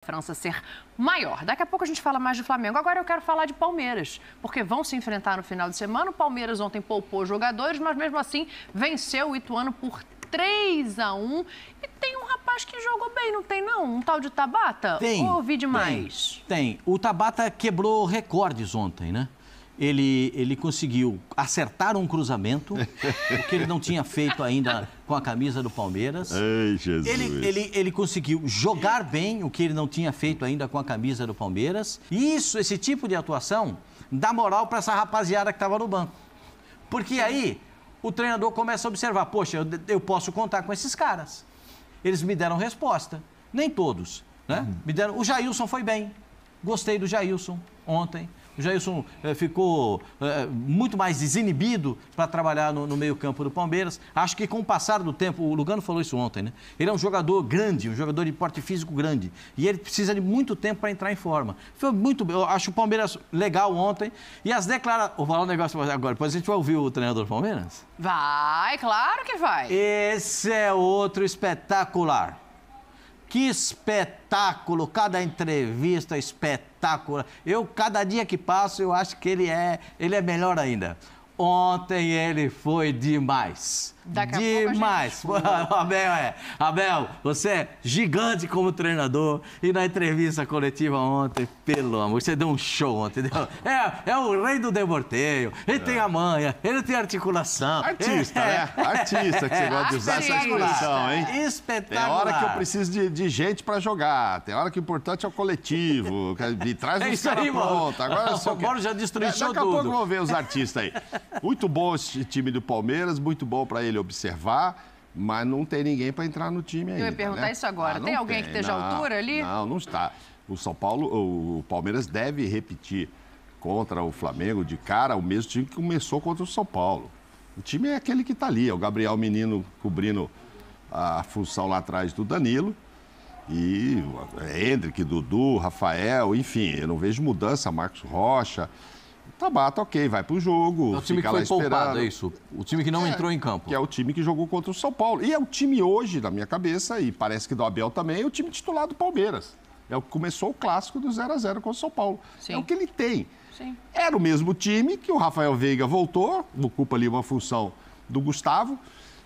França ser maior. Daqui a pouco a gente fala mais de Flamengo. Agora eu quero falar de Palmeiras, porque vão se enfrentar no final de semana. O Palmeiras ontem poupou jogadores, mas mesmo assim venceu o Ituano por 3-1. E tem um rapaz que jogou bem, não tem não? Um tal de Tabata? Tem. Ou ouvi demais? Tem. O Tabata quebrou recordes ontem, né? Ele conseguiu acertar um cruzamento, o que ele não tinha feito ainda com a camisa do Palmeiras. Ai, Jesus. Ele conseguiu jogar bem, o que ele não tinha feito ainda com a camisa do Palmeiras. E esse tipo de atuação dá moral para essa rapaziada que estava no banco. Porque aí o treinador começa a observar, poxa, eu posso contar com esses caras. Eles me deram resposta. Nem todos, né? O Jailson foi bem. Gostei do Jailson ontem. O Jailson ficou muito mais desinibido para trabalhar no meio-campo do Palmeiras. Acho que com o passar do tempo, o Lugano falou isso ontem, né? Ele é um jogador grande, um jogador de porte físico grande. E ele precisa de muito tempo para entrar em forma. Foi muito bem. Eu acho o Palmeiras legal ontem. E as declarações. Vou falar um negócio agora. Depois a gente vai ouvir o treinador do Palmeiras? Vai, claro que vai. Esse é outro espetacular. Que espetáculo, cada entrevista espetáculo. Cada dia que passo, eu acho que ele é melhor ainda. Ontem ele foi demais. Demais. Abel, você é gigante como treinador. E na entrevista coletiva ontem, pelo amor, você deu um show ontem, entendeu? É o rei do deborteio. Ele tem a manha, ele tem articulação. Artista, né? Artista, que você gosta de usar essa expressão, hein? Espetacular. Tem hora que eu preciso de gente pra jogar. Tem hora que o importante é o coletivo. E traz os caras prontos. Agora o Paulo já destruiu tudo. Daqui a pouco vamos ver os artistas aí. Muito bom esse time do Palmeiras, muito bom pra ele observar, mas não tem ninguém para entrar no time ainda. Eu ia perguntar isso agora. Tem alguém que esteja à altura ali? Não está. O Palmeiras deve repetir contra o Flamengo de cara o mesmo time que começou contra o São Paulo. O time é aquele que está ali, é o Gabriel Menino cobrindo a função lá atrás do Danilo. E Hendrick, Dudu, Rafael, enfim, eu não vejo mudança, Marcos Rocha. Tabata, ok, vai pro jogo. O time que foi poupado, é isso? O time que não entrou em campo. Que é o time que jogou contra o São Paulo. E é o time hoje, na minha cabeça, e parece que do Abel também, é o time titular do Palmeiras. É o que começou o clássico do 0-0 contra o São Paulo. Sim. É o que ele tem. Sim. Era o mesmo time que o Rafael Veiga voltou, ocupa ali uma função do Gustavo.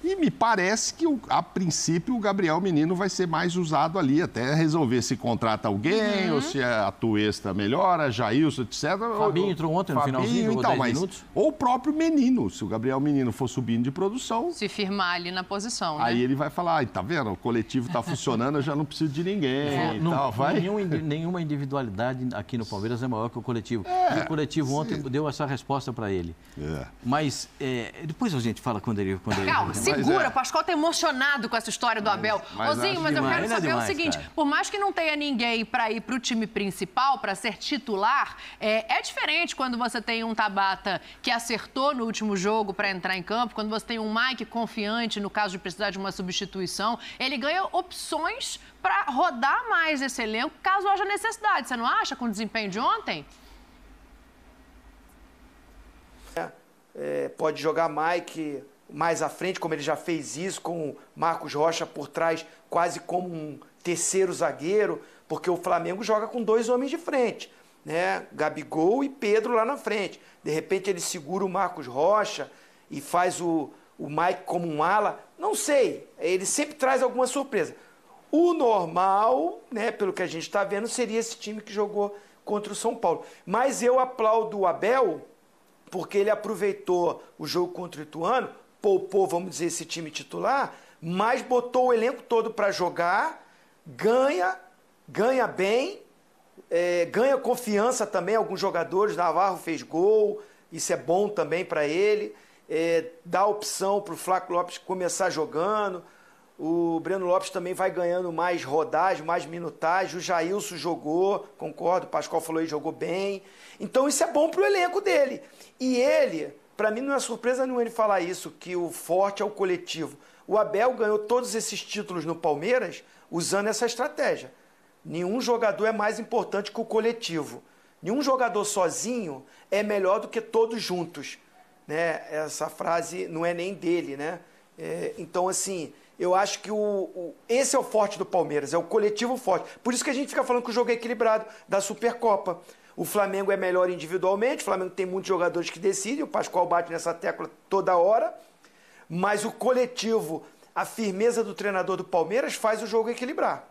E me parece que, a princípio, o Gabriel Menino vai ser mais usado ali, até resolver se contrata alguém, ou se a Atuesta melhora, Jailson, etc. Fabinho entrou ontem no finalzinho, jogou 10 minutos. Ou o próprio Menino, se o Gabriel Menino for subindo de produção... Se firmar ali na posição, né? Aí ele vai falar, tá vendo, o coletivo tá funcionando, eu já não preciso de ninguém e tal. Nenhuma individualidade aqui no Palmeiras é maior que o coletivo. E o coletivo ontem deu essa resposta para ele. Mas depois a gente fala quando ele... Calma, segura, o Pascoal está emocionado com essa história do Abel. Ozinho, mas eu quero saber o seguinte, por mais que não tenha ninguém para ir para o time principal, para ser titular, é diferente quando você tem um Tabata que acertou no último jogo para entrar em campo, quando você tem um Mike confiante no caso de precisar de uma substituição, ele ganha opções para rodar mais esse elenco, caso haja necessidade. Você não acha, com o desempenho de ontem? Pode jogar Mike mais à frente, como ele já fez isso, com o Marcos Rocha por trás, quase como um terceiro zagueiro, porque o Flamengo joga com dois homens de frente, né? Gabigol e Pedro lá na frente. De repente ele segura o Marcos Rocha e faz o Mike como um ala. Não sei, ele sempre traz alguma surpresa. O normal, né, pelo que a gente está vendo, seria esse time que jogou contra o São Paulo. Mas eu aplaudo o Abel, porque ele aproveitou o jogo contra o Ituano, poupou, vamos dizer, esse time titular, mas botou o elenco todo para jogar, ganha bem, ganha confiança também, alguns jogadores, Navarro fez gol, isso é bom também para ele, dá opção para o Flávio Lopes começar jogando, o Breno Lopes também vai ganhando mais rodagem, mais minutagem, o Jailson jogou, concordo, o Pascoal falou aí, jogou bem, então isso é bom para o elenco dele, e ele... Para mim não é surpresa nenhuma ele falar isso, que o forte é o coletivo. O Abel ganhou todos esses títulos no Palmeiras usando essa estratégia. Nenhum jogador é mais importante que o coletivo. Nenhum jogador sozinho é melhor do que todos juntos. Né? Essa frase não é nem dele, né? Então, assim, Eu acho que esse é o forte do Palmeiras, é o coletivo forte. Por isso que a gente fica falando que o jogo é equilibrado da Supercopa. O Flamengo é melhor individualmente, o Flamengo tem muitos jogadores que decidem, o Pascoal bate nessa tecla toda hora, mas o coletivo, a firmeza do treinador do Palmeiras faz o jogo equilibrar.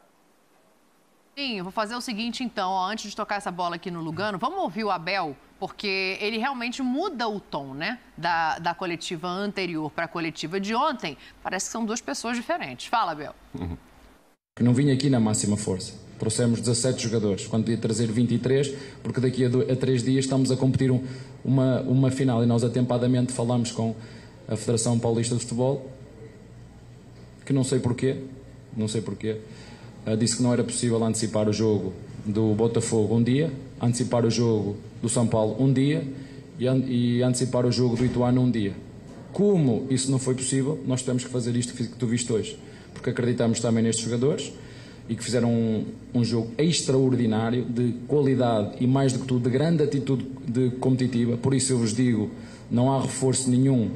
Sim, eu vou fazer o seguinte então, ó, antes de tocar essa bola aqui no Lugano, vamos ouvir o Abel, porque ele realmente muda o tom, né, da coletiva anterior para a coletiva de ontem. Parece que são duas pessoas diferentes. Fala, Abel. Que não vinha aqui na máxima força. Trouxemos 17 jogadores, quando podia trazer 23, porque daqui a 3 dias estamos a competir uma final e nós atempadamente falamos com a Federação Paulista de Futebol, que não sei porquê, disse que não era possível antecipar o jogo do Botafogo um dia, antecipar o jogo do São Paulo um dia e antecipar o jogo do Ituano um dia. Como isso não foi possível, nós tivemos que fazer isto que tu viste hoje, porque acreditamos também nestes jogadores e que fizeram um jogo extraordinário, de qualidade e, mais do que tudo, de grande atitude competitiva. Por isso eu vos digo, não há reforço nenhum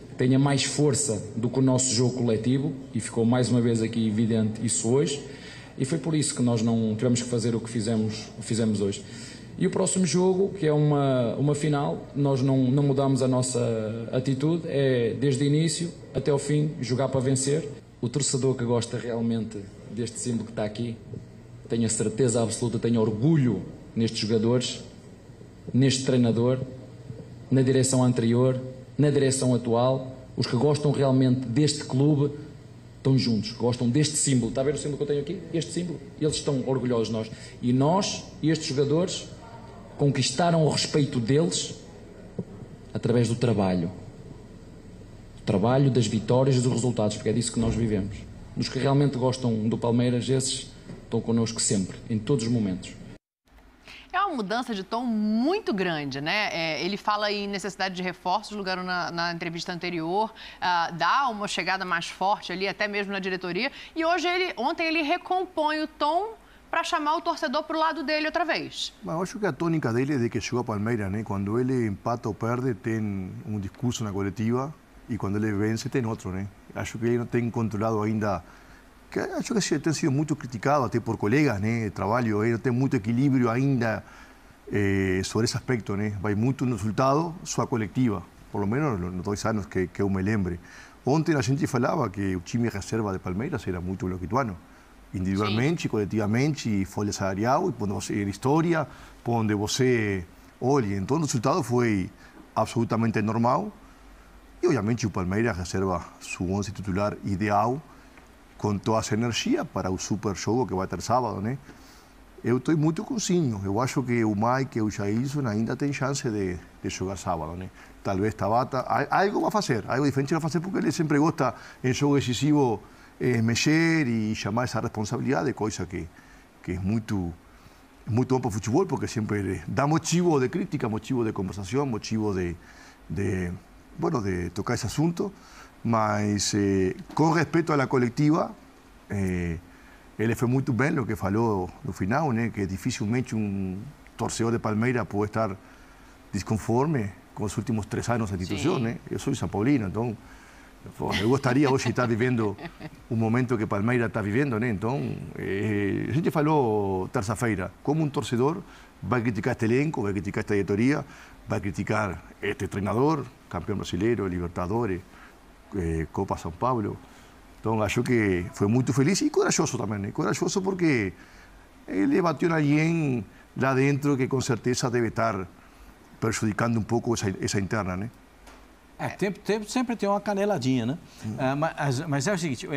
que tenha mais força do que o nosso jogo coletivo, e ficou mais uma vez aqui evidente isso hoje, e foi por isso que nós não tivemos que fazer o que fizemos hoje. E o próximo jogo, que é uma final, nós não mudamos a nossa atitude, é desde o início até o fim jogar para vencer. O torcedor que gosta realmente deste símbolo que está aqui, tenho a certeza absoluta, tenho orgulho nestes jogadores, neste treinador, na direção anterior, na direção atual. Os que gostam realmente deste clube estão juntos, gostam deste símbolo. Está a ver o símbolo que eu tenho aqui? Este símbolo. Eles estão orgulhosos de nós. E nós, estes jogadores, conquistaram o respeito deles através do trabalho. Do trabalho, das vitórias e dos resultados, porque é disso que nós vivemos. Os que realmente gostam do Palmeiras, esses estão connosco sempre, em todos os momentos. É uma mudança de tom muito grande, né? Ele fala em necessidade de reforços, Lugano na entrevista anterior, dá uma chegada mais forte ali, até mesmo na diretoria. E ontem ele recompõe o tom para chamar o torcedor para o lado dele outra vez. Eu acho que a tônica dele é de que chegou a Palmeiras, né? Quando ele empata ou perde, tem um discurso na coletiva, e quando ele vence, tem outro, né? Acho que ele não tem controlado ainda. Acho que tem sido muito criticado até por colegas, né, de trabalho. Ele não tem muito equilíbrio ainda sobre esse aspecto, né? Vai muito no resultado, sua coletiva, por lo menos nos 2 anos que eu me lembre. Ontem a gente falava que o time reserva de Palmeiras era muito melhor que o Ituano, individualmente, coletivamente, folha salarial, quando você história, onde você olha. Então o resultado foi absolutamente normal. E, obviamente, o Palmeiras reserva seu 11 titular ideal, com toda essa energia para o super jogo que vai ter sábado, né? Eu estou muito consigo. Eu acho que o Mike e o Jailson ainda têm chance de jogar sábado, né? Talvez Tabata, algo vai fazer, algo diferente vai fazer, porque ele sempre gosta, em jogo decisivo, mexer e chamar essa responsabilidade, coisa que é muito bom para o futebol, porque sempre dá motivo de crítica, motivo de conversação, motivo de tocar esse assunto, mas com respeito à coletiva, ele foi muito bem no que falou no final, né? Que dificilmente torcedor de Palmeiras pode estar desconforme com os últimos 3 anos de instituição, né? Eu sou São Paulino, então eu gostaria hoje de estar vivendo o momento que Palmeiras está vivendo, né? Então, a gente falou terça-feira, como um torcedor vai criticar este elenco, vai criticar esta diretoria, vai criticar este treinador, campeão brasileiro, Libertadores, Copa São Paulo. Então, acho que foi muito feliz e corajoso também, né? Corajoso porque ele bateu em alguém lá dentro que com certeza deve estar prejudicando um pouco essa interna, né? Sempre tem uma caneladinha, né? Mas é o seguinte,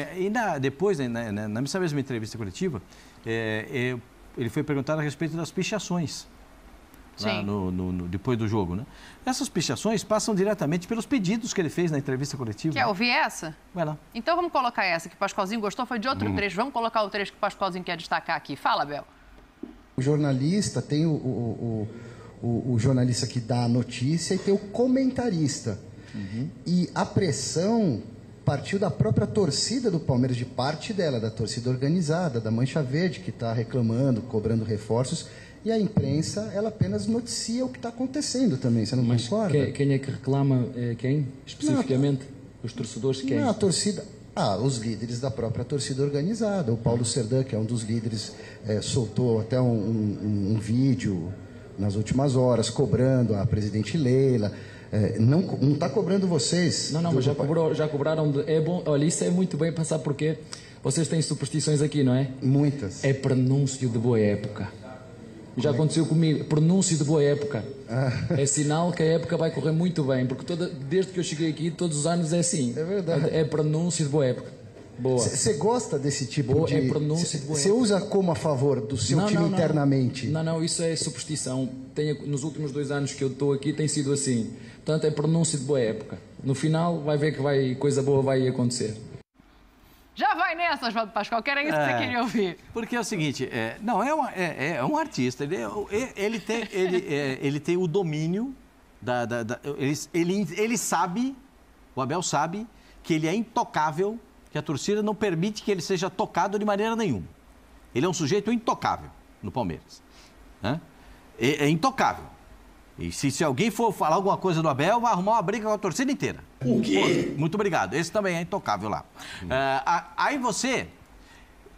depois, nessa mesma entrevista coletiva, ele foi perguntado a respeito das pichações. Lá depois do jogo, né? Essas pichações passam diretamente pelos pedidos que ele fez na entrevista coletiva. Quer ouvir essa? Vai lá. Então vamos colocar essa, que o Pascoalzinho gostou, foi de outro trecho. Vamos colocar o trecho que o Pascoalzinho quer destacar aqui. Fala, Abel. O jornalista tem o jornalista que dá a notícia e tem o comentarista. E a pressão partiu da própria torcida do Palmeiras, de parte dela, da torcida organizada, da Mancha Verde, que está reclamando, cobrando reforços. E a imprensa, ela apenas noticia o que está acontecendo também, você não concorda? Quem é que reclama, quem? Especificamente? Os torcedores, quem? Não, a torcida... Os líderes da própria torcida organizada. O Paulo Serdã, que é um dos líderes, soltou até um vídeo nas últimas horas, cobrando a presidente Leila. Não está cobrando vocês. Não, mas já cobraram. É bom, olha, isso é muito bem pensar porque vocês têm superstições aqui, não é? Muitas. É pronúncio de boa época. Já aconteceu comigo, pronúncio de boa época. É sinal que a época vai correr muito bem, porque desde que eu cheguei aqui, todos os anos é assim. É verdade. É pronúncio de boa época. Boa. Você gosta desse tipo de... É pronúncio de boa época. Você usa como a favor do seu time internamente? Não, isso é superstição. Nos últimos 2 anos que eu estou aqui tem sido assim. Portanto, é pronúncio de boa época. No final, vai ver que coisa boa vai acontecer. Já vai nessa, Oswaldo Pascoal, que era isso que você queria ouvir. Porque é o seguinte, é um artista, ele tem o domínio, ele sabe, o Abel sabe, que ele é intocável, que a torcida não permite que ele seja tocado de maneira nenhuma. Ele é um sujeito intocável no Palmeiras. Né? É intocável. E se alguém for falar alguma coisa do Abel, vai arrumar uma briga com a torcida inteira. O quê? Muito obrigado. Esse também é intocável lá. Aí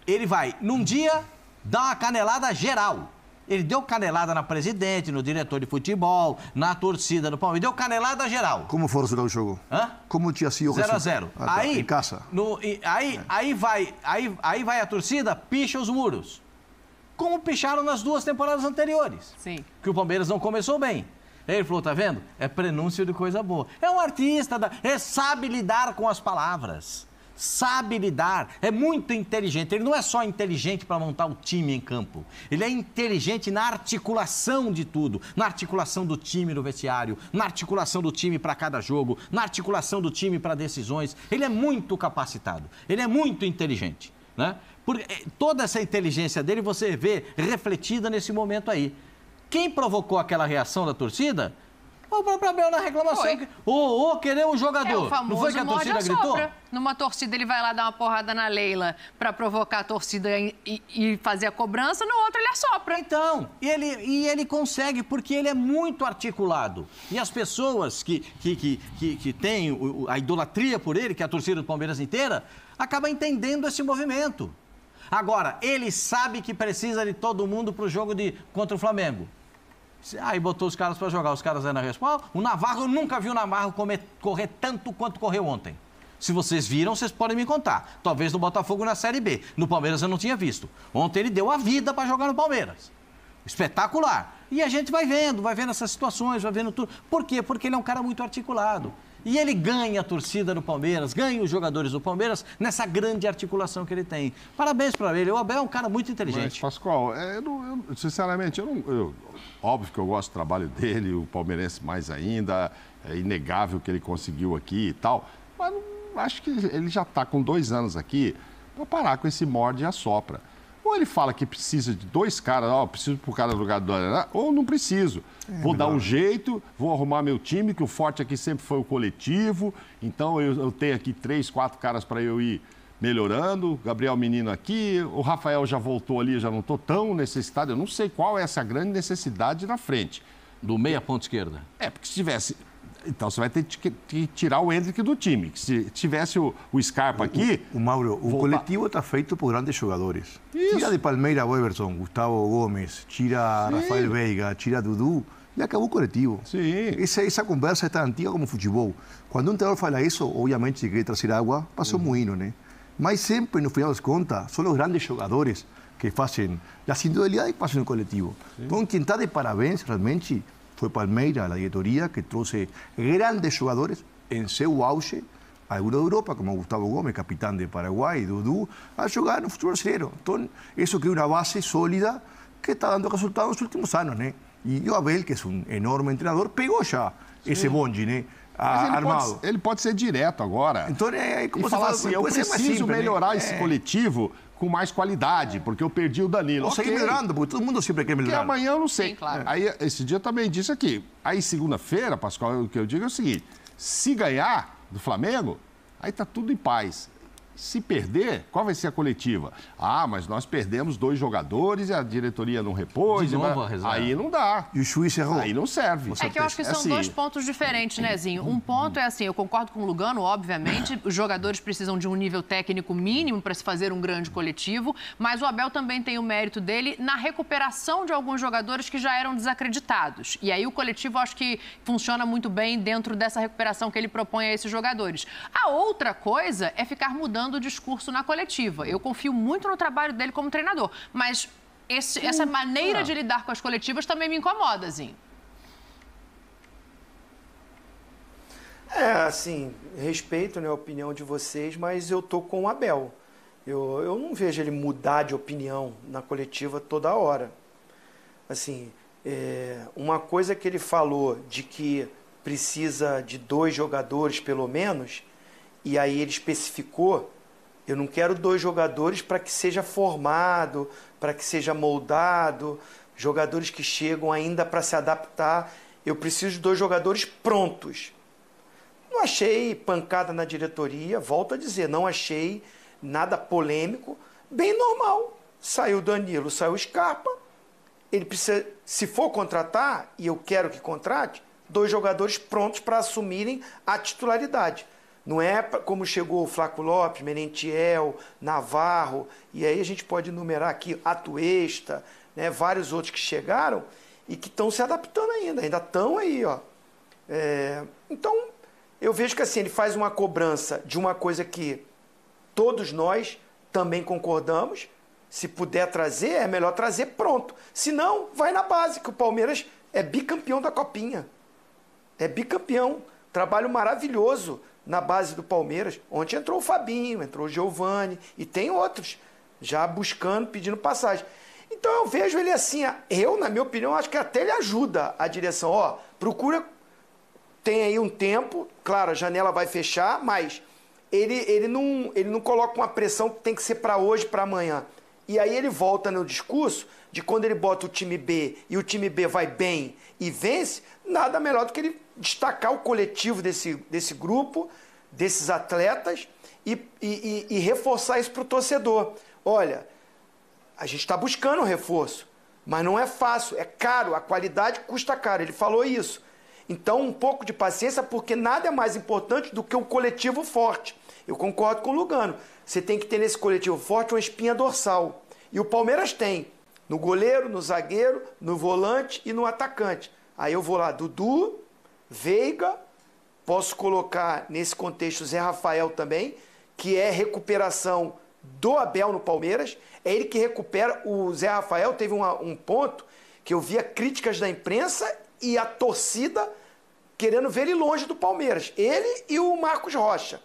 ele vai, num dia, dar uma canelada geral. Ele deu canelada na presidente, no diretor de futebol, na torcida do Palmeiras. Deu canelada geral. Como foi o resultado do jogo? Como tinha sido o 0-0. Aí, em casa. Aí vai a torcida, picha os muros. Como picharam nas 2 temporadas anteriores. Sim. Que o Palmeiras não começou bem. Ele falou, tá vendo? É prenúncio de coisa boa. É um artista, sabe lidar com as palavras. Sabe lidar. É muito inteligente. Ele não é só inteligente para montar o time em campo. Ele é inteligente na articulação de tudo. Na articulação do time no vestiário, na articulação do time para cada jogo, na articulação do time para decisões. Ele é muito capacitado. Ele é muito inteligente, né? Porque toda essa inteligência dele você vê refletida nesse momento aí. Quem provocou aquela reação da torcida? O próprio Abel na reclamação. Querer um jogador. Não foi que a torcida gritou? Numa torcida ele vai lá dar uma porrada na Leila para provocar a torcida e fazer a cobrança, no outro ele assopra. Então, ele consegue porque ele é muito articulado. E as pessoas que têm a idolatria por ele, que é a torcida do Palmeiras inteira, acaba entendendo esse movimento. Agora, ele sabe que precisa de todo mundo para o jogo contra o Flamengo. Aí botou os caras para jogar, os caras aí na resposta. O Navarro, eu nunca vi o Navarro correr tanto quanto correu ontem. Se vocês viram, vocês podem me contar. Talvez no Botafogo na Série B. No Palmeiras eu não tinha visto. Ontem ele deu a vida para jogar no Palmeiras. Espetacular. E a gente vai vendo essas situações, vai vendo tudo. Por quê? Porque ele é um cara muito articulado. E ele ganha a torcida do Palmeiras, ganha os jogadores do Palmeiras nessa grande articulação que ele tem. Parabéns para ele. O Abel é um cara muito inteligente. Mas, Pascoal, sinceramente, óbvio que eu gosto do trabalho dele, o palmeirense mais ainda, é inegável que ele conseguiu aqui e tal, mas acho que ele já está com 2 anos aqui para parar com esse morde e assopra. Ou ele fala que precisa de 2 caras, preciso pro cara do lugar do... ou não preciso. Vou dar um jeito, vou arrumar meu time, que o forte aqui sempre foi o coletivo. Então eu tenho aqui 3, 4 caras para eu ir melhorando. Gabriel Menino aqui, o Rafael já voltou ali, já não estou tão necessitado. Eu não sei qual é essa grande necessidade na frente. Do meia ponta esquerda? Porque se tivesse... Então você vai ter que tirar o Endrick do time. Se tivesse o Scarpa aqui... Mauro, o coletivo está feito por grandes jogadores. Isso. Tira de Palmeiras o Everson, Gustavo Gomes, tira Rafael Veiga, tira Dudu, e acabou o coletivo. Sim. Essa conversa é tão antiga como futebol. Quando um treinador fala isso, obviamente, se quer trazer água, passa o moinho, né? Mas sempre, no final das contas, são os grandes jogadores que fazem as individualidades que fazem o coletivo. Sim. Então, quem está de parabéns, realmente... Foi Palmeiras, a diretoria, que trouxe grandes jogadores em seu auge a Europa, como Gustavo Gomes, capitão de Paraguai, Dudu, a jogar no futebol brasileiro. Então, isso cria uma base sólida que está dando resultados nos últimos anos, né? E o Abel, que é um enorme treinador, pegou já esse bonde, né? Armado. Ele pode ser direto agora. Então, como e falar assim, eu preciso melhorar esse coletivo com mais qualidade, porque eu perdi o Danilo. Vou seguir melhorando, porque todo mundo sempre quer melhorar. Porque amanhã eu não sei. Sim, claro. Aí, esse dia eu também disse aqui. Aí, segunda-feira, Pascoal, o que eu digo é o seguinte, se ganhar do Flamengo, aí tá tudo em paz. Se perder, qual vai ser a coletiva? Ah, mas nós perdemos 2 jogadores e a diretoria não repôs. De novo, aí não dá. E o juiz errou. Aí não serve. É que eu acho que são 2 pontos diferentes, né, Zinho? Um ponto é assim, eu concordo com o Lugano, obviamente, os jogadores precisam de um nível técnico mínimo para se fazer um grande coletivo, mas o Abel também tem o mérito dele na recuperação de alguns jogadores que já eram desacreditados. E aí o coletivo acho que funciona muito bem dentro dessa recuperação que ele propõe a esses jogadores. A outra coisa é ficar mudando o discurso na coletiva. Eu confio muito no trabalho dele como treinador, mas essa maneira de lidar com as coletivas também me incomoda, Zinho. Assim, respeito, né, a opinião de vocês, mas eu tô com o Abel. Eu não vejo ele mudar de opinião na coletiva toda hora. Assim, uma coisa que ele falou de que precisa de 2 jogadores pelo menos, e aí ele especificou, eu não quero 2 jogadores para que seja formado, para que seja moldado, jogadores que chegam ainda para se adaptar. Eu preciso de 2 jogadores prontos. Não achei pancada na diretoria, volto a dizer, não achei nada polêmico, bem normal. Saiu o Danilo, saiu o Scarpa, ele precisa, se for contratar, e eu quero que contrate, 2 jogadores prontos para assumirem a titularidade. Não é como chegou o Flaco Lopes, Merentiel, Navarro, e aí a gente pode enumerar aqui Atuesta, né, vários outros que chegaram e que estão se adaptando ainda estão aí, ó. Então, eu vejo que assim, ele faz uma cobrança de uma coisa que todos nós também concordamos. Se puder trazer, é melhor trazer pronto. Se não, vai na base, que o Palmeiras é bicampeão da Copinha. É bicampeão. Trabalho maravilhoso na base do Palmeiras. Ontem entrou o Fabinho, entrou o Giovani e tem outros já buscando, pedindo passagem. Então eu vejo ele assim, eu, na minha opinião, acho que até ele ajuda a direção. Ó, procura, tem aí um tempo, claro, a janela vai fechar, mas ele não coloca uma pressão que tem que ser para hoje, para amanhã. E aí ele volta no discurso de quando ele bota o time B e o time B vai bem e vence, nada melhor do que ele destacar o coletivo desse grupo, desses atletas e reforçar isso para o torcedor. Olha, a gente está buscando um reforço, mas não é fácil, é caro, a qualidade custa caro, ele falou isso. Então, um pouco de paciência, porque nada é mais importante do que um coletivo forte. Eu concordo com o Lugano. Você tem que ter nesse coletivo forte uma espinha dorsal. E o Palmeiras tem. No goleiro, no zagueiro, no volante e no atacante. Aí eu vou lá, Dudu, Veiga, posso colocar nesse contexto Zé Rafael também, que é recuperação do Abel no Palmeiras. É ele que recupera. O Zé Rafael teve um ponto que eu via críticas da imprensa e a torcida querendo ver ele longe do Palmeiras. Ele e o Marcos Rocha.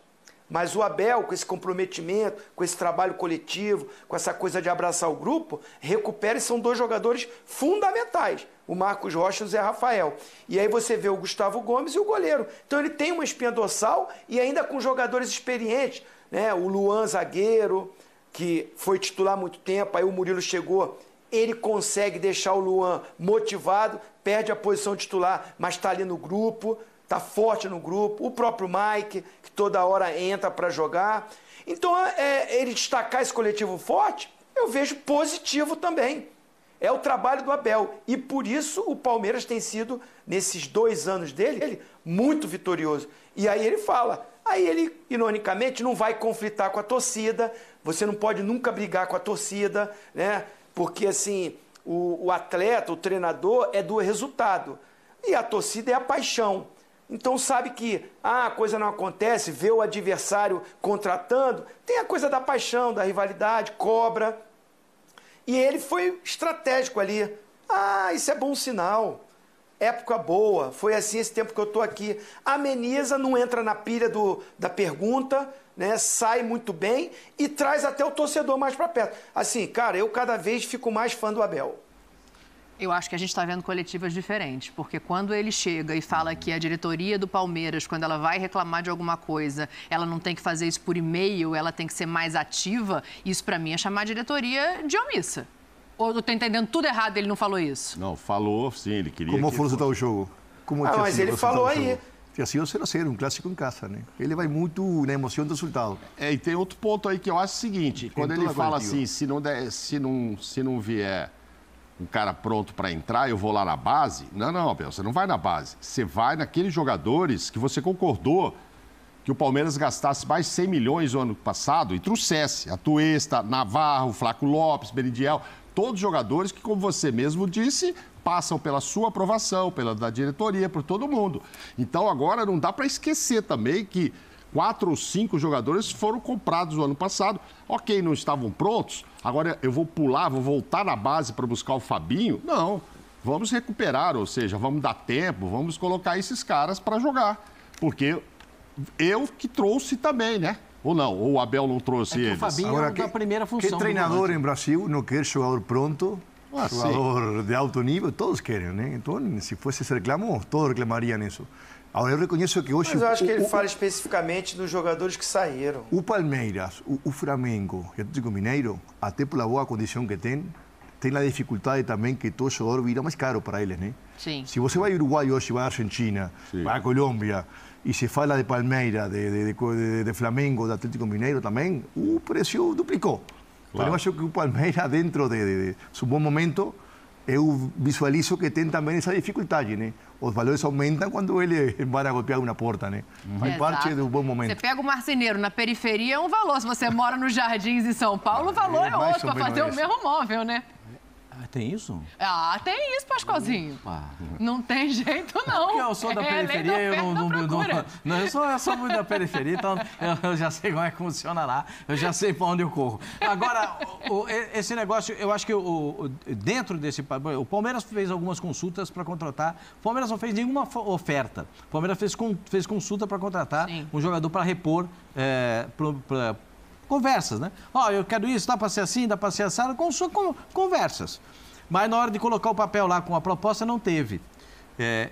Mas o Abel, com esse comprometimento, com esse trabalho coletivo, com essa coisa de abraçar o grupo, recupera e são 2 jogadores fundamentais, o Marcos Rocha e o Zé Rafael. E aí você vê o Gustavo Gomes e o goleiro. Então ele tem uma espinha dorsal e ainda com jogadores experientes, né? O Luan, zagueiro, que foi titular há muito tempo, aí o Murilo chegou, ele consegue deixar o Luan motivado, perde a posição titular, mas está ali no grupo, está forte no grupo, o próprio Mike, que toda hora entra para jogar. Então, ele destacar esse coletivo forte, eu vejo positivo também. É o trabalho do Abel. E por isso o Palmeiras tem sido, nesses 2 anos dele, muito vitorioso. E aí ele fala, aí ele, ironicamente, não vai conflitar com a torcida, você não pode nunca brigar com a torcida, né? Porque, assim, o atleta, o treinador, é do resultado. E a torcida é a paixão. Então sabe que a coisa não acontece, vê o adversário contratando, tem a coisa da paixão, da rivalidade, cobra. E ele foi estratégico ali. Isso é bom sinal. Época boa, foi assim esse tempo que eu estou aqui. Ameniza, não entra na pilha da pergunta, né? Sai muito bem e traz até o torcedor mais para perto. Assim, cara, eu cada vez fico mais fã do Abel. Eu acho que a gente está vendo coletivas diferentes, porque quando ele chega e fala que a diretoria do Palmeiras, quando ela vai reclamar de alguma coisa, ela não tem que fazer isso por e-mail, ela tem que ser mais ativa, isso para mim é chamar a diretoria de omissa. Ou eu estou entendendo tudo errado, ele não falou isso? Não, falou sim, ele queria... Como foi o jogo? Mas ele falou aí, tinha sido 0-0, um clássico em casa, né? Ele vai muito na emoção do resultado. E tem outro ponto aí que eu acho o seguinte, quando ele fala assim, se não vier um cara pronto para entrar, eu vou lá na base. Não, Abel, você não vai na base. Você vai naqueles jogadores que você concordou que o Palmeiras gastasse mais 100 milhões no ano passado e trouxesse Atuesta, Navarro, Flaco Lopes, Benidiel, todos jogadores que, como você mesmo disse, passam pela sua aprovação, pela da diretoria, por todo mundo. Então, agora não dá para esquecer também que 4 ou 5 jogadores foram comprados no ano passado. Ok, não estavam prontos. Agora eu vou pular, vou voltar na base para buscar o Fabinho. Não, vamos recuperar, ou seja, vamos dar tempo, vamos colocar esses caras para jogar. Porque eu que trouxe também, né? Ou não? Ou o Abel não trouxe eles? O Fabinho é da primeira função. Que treinador em Brasil não quer jogador pronto? Jogador de alto nível, todos querem, né? Então, se fosse esse reclamo, todos reclamariam isso. Agora, eu reconheço que hoje... Mas eu acho que ele fala especificamente dos jogadores que saíram. O Palmeiras, o Flamengo e o Atlético Mineiro, até pela boa condição que tem a dificuldade também que todo jogador vira mais caro para eles, né? Sim. Se você vai ao Uruguai hoje, vai à Argentina, vai à Colômbia, e se fala de Palmeiras, de Flamengo, de Atlético Mineiro também, o preço duplicou. Claro. Então, eu acho que o Palmeiras, dentro de seu bom momento, eu visualizo que tem também essa dificuldade, né? Os valores aumentam quando ele vai a golpear uma porta, né? Faz parte do bom momento. Você pega o marceneiro na periferia, é um valor. Se você mora nos Jardins em São Paulo, o valor é outro, para fazer o mesmo móvel, né? Tem isso? Tem isso, Pascoalzinho. Não tem jeito, não. Porque eu sou da periferia, eu sou muito da periferia, então eu já sei como é que funciona lá, eu já sei para onde eu corro. Agora, esse negócio, eu acho que dentro desse... O Palmeiras fez algumas consultas para contratar, o Palmeiras não fez nenhuma oferta. O Palmeiras fez consulta para contratar um jogador para repor conversas, né? Eu quero isso, dá para ser assim, dá para ser assado, conversas. Mas na hora de colocar o papel lá com a proposta, não teve.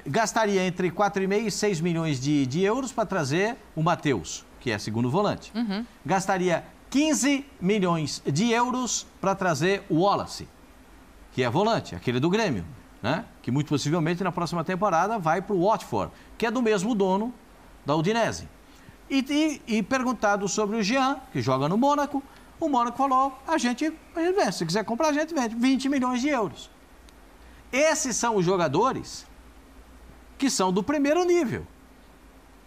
Gastaria entre 4,5 e 6 milhões de euros para trazer o Matheus, que é segundo volante. Gastaria 15 milhões de euros para trazer o Wallace, que é volante, aquele do Grêmio, né? Que muito possivelmente na próxima temporada vai para o Watford, que é do mesmo dono da Udinese. E perguntado sobre o Jean, que joga no Mônaco, o Mônaco falou, a gente vende, se quiser comprar a gente vende, 20 milhões de euros. Esses são os jogadores que são do primeiro nível,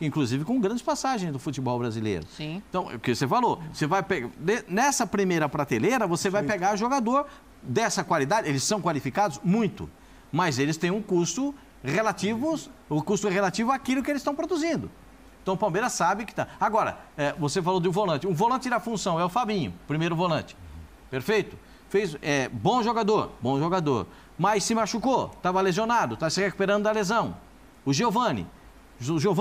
inclusive com grandes passagens do futebol brasileiro. Sim. Então, o que você falou, você vai pegar, nessa primeira prateleira, você vai pegar jogador dessa qualidade, eles são qualificados? Muito, mas eles têm um custo relativo àquilo que eles estão produzindo. Então o Palmeiras sabe que está. Agora, você falou do volante. Um volante da função é o Fabinho, primeiro volante. Perfeito? Bom jogador. Mas se machucou, estava lesionado, está se recuperando da lesão. O Giovani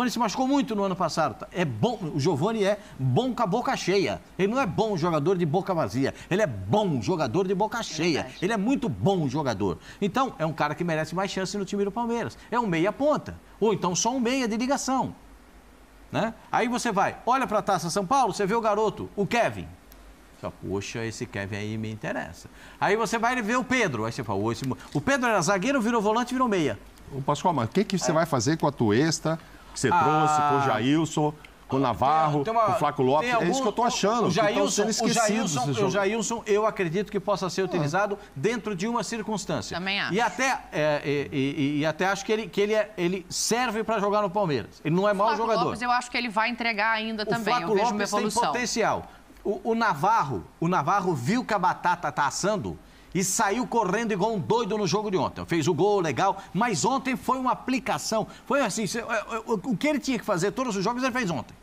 se machucou muito no ano passado. É bom, o Giovani é bom com a boca cheia. Ele não é bom jogador de boca vazia. Ele é bom jogador de boca cheia. Ele é muito bom jogador. Então, é um cara que merece mais chance no time do Palmeiras. É um meia ponta. Ou então só um meia de ligação. Né? Aí você olha para a Taça São Paulo, você vê o garoto, o Kevin. Você fala, poxa, esse Kevin aí me interessa. Aí você vai ver o Pedro, aí você fala, o Pedro era zagueiro, virou volante, virou meia. Pascoal, mas o que você vai fazer com a Atuesta, que você trouxe, com o Jailson, com o Navarro, com o Flaco Lopes? É isso que eu estou achando. O Jailson, eu acredito que possa ser utilizado dentro de uma circunstância. Também acho. E até acho que ele serve para jogar no Palmeiras. Ele não é mau jogador. Lopes, eu acho que ele vai entregar ainda também. O Flaco Lopes tem potencial. O Navarro viu que a batata está assando e saiu correndo igual um doido no jogo de ontem. Fez o gol, legal, mas ontem foi uma aplicação. Foi assim, o que ele tinha que fazer todos os jogos, ele fez ontem.